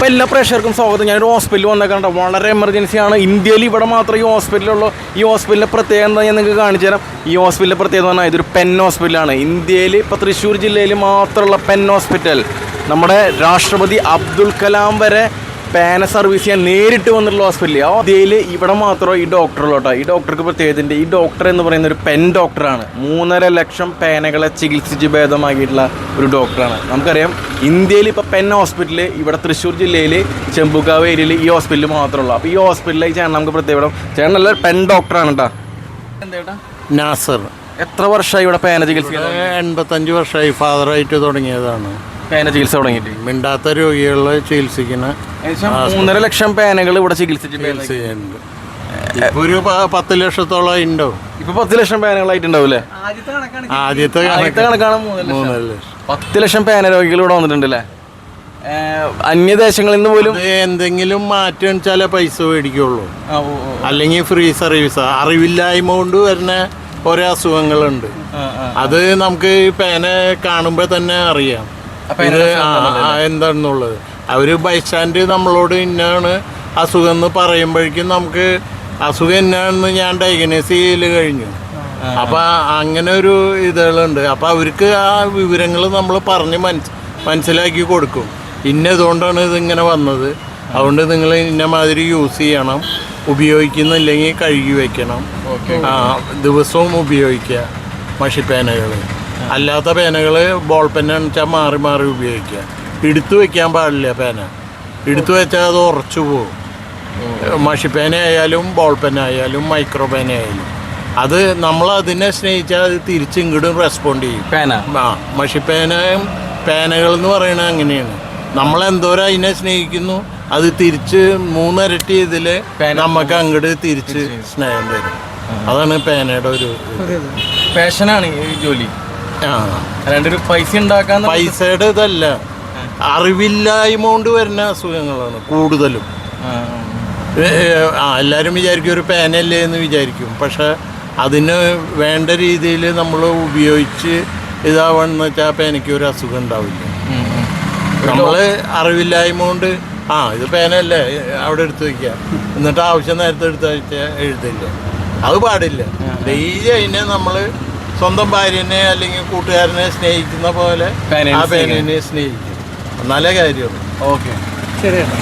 എല്ലാ പ്രേക്ഷകർക്കും സ്വാഗതം. ഞാനൊരു ഹോസ്പിറ്റലിൽ വന്നേക്കണ്ട, വളരെ എമർജൻസിയാണ്. ഇന്ത്യയിൽ ഇവിടെ മാത്രം ഈ ഹോസ്പിറ്റലുള്ളൂ. ഈ ഹോസ്പിറ്റലിൻ്റെ പ്രത്യേകത എന്താ ഞാൻ നിങ്ങൾക്ക് കാണിച്ചു തരാം. ഈ ഹോസ്പിറ്റലിൻ്റെ പ്രത്യേകത പറഞ്ഞാൽ ഇതൊരു പെൻ ഹോസ്പിറ്റലാണ്. ഇന്ത്യയിൽ ഇപ്പോൾ തൃശ്ശൂർ ജില്ലയിൽ മാത്രമുള്ള പെൻ ഹോസ്പിറ്റൽ. നമ്മുടെ രാഷ്ട്രപതി അബ്ദുൽ കലാം വരെ പേന സർവീസ് ചെയ്യാൻ നേരിട്ട് വന്നിട്ടുള്ള ഹോസ്പിറ്റൽ. ആ ഇന്ത്യയിൽ ഇവിടെ മാത്രമേ ഈ ഡോക്ടറുള്ളൂ കേട്ടോ. ഈ ഡോക്ടർക്ക് പ്രത്യേകതയുണ്ട്. ഈ ഡോക്ടർ എന്ന് പറയുന്ന ഒരു പെൻ ഡോക്ടറാണ്. 3.5 ലക്ഷം പേനകളെ ചികിത്സിച്ച് ഭേദമാക്കിയിട്ടുള്ള ഒരു ഡോക്ടറാണ്. നമുക്കറിയാം ഇന്ത്യയിൽ ഇപ്പോൾ പെൻ ഹോസ്പിറ്റൽ ഇവിടെ തൃശ്ശൂർ ജില്ലയിൽ ചെമ്പൂക്കാവ് ഏരിയയിൽ ഈ ഹോസ്പിറ്റൽ മാത്രമുള്ളൂ. അപ്പോൾ ഈ ഹോസ്പിറ്റലിലേക്ക് ചേട്ടൻ നമുക്ക് പ്രത്യേകം ചേട്ടൻ നല്ല പെൻ ഡോക്ടറാണ് കേട്ടോ. എന്താ നാസർ. എത്ര വർഷമായി ഇവിടെ പേന ചികിത്സ? 85 വർഷമായി. ഫാദറായിട്ട് തുടങ്ങിയതാണ് പേന ചികിത്സ തുടങ്ങിയിട്ട്. മിണ്ടാത്ത രോഗികളെ ചികിത്സിക്കുന്ന 3.5 ലക്ഷം പേനകൾ ഇവിടെ ചികിത്സിച്ച് ഒരു 10 ലക്ഷത്തോളം ഉണ്ടാവും. ഇപ്പൊ 10 ലക്ഷം പേനകളായിട്ടുണ്ടാവൂലേ? ആദ്യത്തെ കണക്കാണ് 3 ലക്ഷം. 10 ലക്ഷം പേന രോഗികൾ ഇവിടെ വന്നിട്ടുണ്ടല്ലേ? അന്യദേശങ്ങളിൽ നിന്ന് പോലും എന്തെങ്കിലും മാറ്റം വെച്ചാലേ പൈസ മേടിക്കുള്ളൂ, അല്ലെങ്കിൽ ഫ്രീ സർവീസ്. അറിവില്ലായ്മ കൊണ്ട് വരുന്ന ഓരോ അസുഖങ്ങളുണ്ട്. അത് നമുക്ക് പേന കാണുമ്പോൾ തന്നെ അറിയാം ഇത് എന്താണെന്നുള്ളത്. അവർ ബൈസ്റ്റാൻഡ് നമ്മളോട് ഇന്നാണ് അസുഖം എന്ന് പറയുമ്പോഴേക്കും നമുക്ക് അസുഖം എന്നാണെന്ന് ഞാൻ ഡയഗ്നോസ് ചെയ്യൽ കഴിഞ്ഞു. അപ്പം അങ്ങനെ ഒരു ഇതുകളുണ്ട്. അപ്പം അവർക്ക് ആ വിവരങ്ങൾ നമ്മൾ പറഞ്ഞ് മനസ്സിലാക്കി കൊടുക്കും. ഇന്നതുകൊണ്ടാണ് ഇതിങ്ങനെ വന്നത്, അതുകൊണ്ട് നിങ്ങൾ ഇന്ന മാതിരി യൂസ് ചെയ്യണം, ഉപയോഗിക്കുന്നില്ലെങ്കിൽ കഴുകി വയ്ക്കണം, ദിവസവും ഉപയോഗിക്കുക മഷിപ്പേനകൾ. അല്ലാത്ത പേനകൾ ബോൾ പെന്നാണെന്ന് വെച്ചാൽ മാറി മാറി ഉപയോഗിക്കുക. എടുത്തു വയ്ക്കാൻ പാടില്ല പേന. എടുത്തു വെച്ചാൽ അത് ഉറച്ചു പോകും. മഷിപ്പേന ആയാലും ബോൾ പെന്നായാലും മൈക്രോ പേന ആയാലും അത് നമ്മൾ അതിനെ സ്നേഹിച്ചാൽ അത് തിരിച്ച് ഇങ്ങോട്ടും റെസ്പോണ്ട് ചെയ്യും. മഷിപ്പേനയും പേനകൾ എന്ന് പറയുന്നത് അങ്ങനെയാണ്. നമ്മളെന്തോരം അതിനെ സ്നേഹിക്കുന്നു അത് തിരിച്ച് 3 ഇരട്ടി ഇതിൽ നമുക്ക് അങ്ങോട്ട് തിരിച്ച് സ്നേഹം വരും. അതാണ് പേനയുടെ ഒരു പാഷനാണ് ഈ ജോലി. പൈസ ഉണ്ടാക്കാൻ പൈസയുടെ ഇതല്ല, അറിവില്ലായ്മ കൊണ്ട് വരുന്ന അസുഖങ്ങളാണ് കൂടുതലും. എല്ലാവരും വിചാരിക്കും ഒരു പേനല്ലേ എന്ന് വിചാരിക്കും. പക്ഷെ അതിന് വേണ്ട രീതിയിൽ നമ്മൾ ഉപയോഗിച്ച് ഇതാവണമെന്ന് വെച്ചാൽ പേനയ്ക്ക് ഒരു അസുഖം ഉണ്ടാവില്ല. നമ്മൾ അറിവില്ലായ്മ കൊണ്ട് ഇത് പേനല്ലേ അവിടെ എടുത്ത് വയ്ക്കുക, എന്നിട്ട് ആവശ്യം നേരത്തെ എടുത്ത് വെച്ചാൽ എഴുതില്ല. അത് പാടില്ല. ഡെയിലി അതിനെ നമ്മൾ സ്വന്തം ഭാര്യനെ അല്ലെങ്കിൽ കൂട്ടുകാരനെ സ്നേഹിക്കുന്ന പോലെ ആ പേനനെ സ്നേഹിക്കും. നല്ല കാര്യമാണ്. ഓക്കെ, ശരിയാണ്.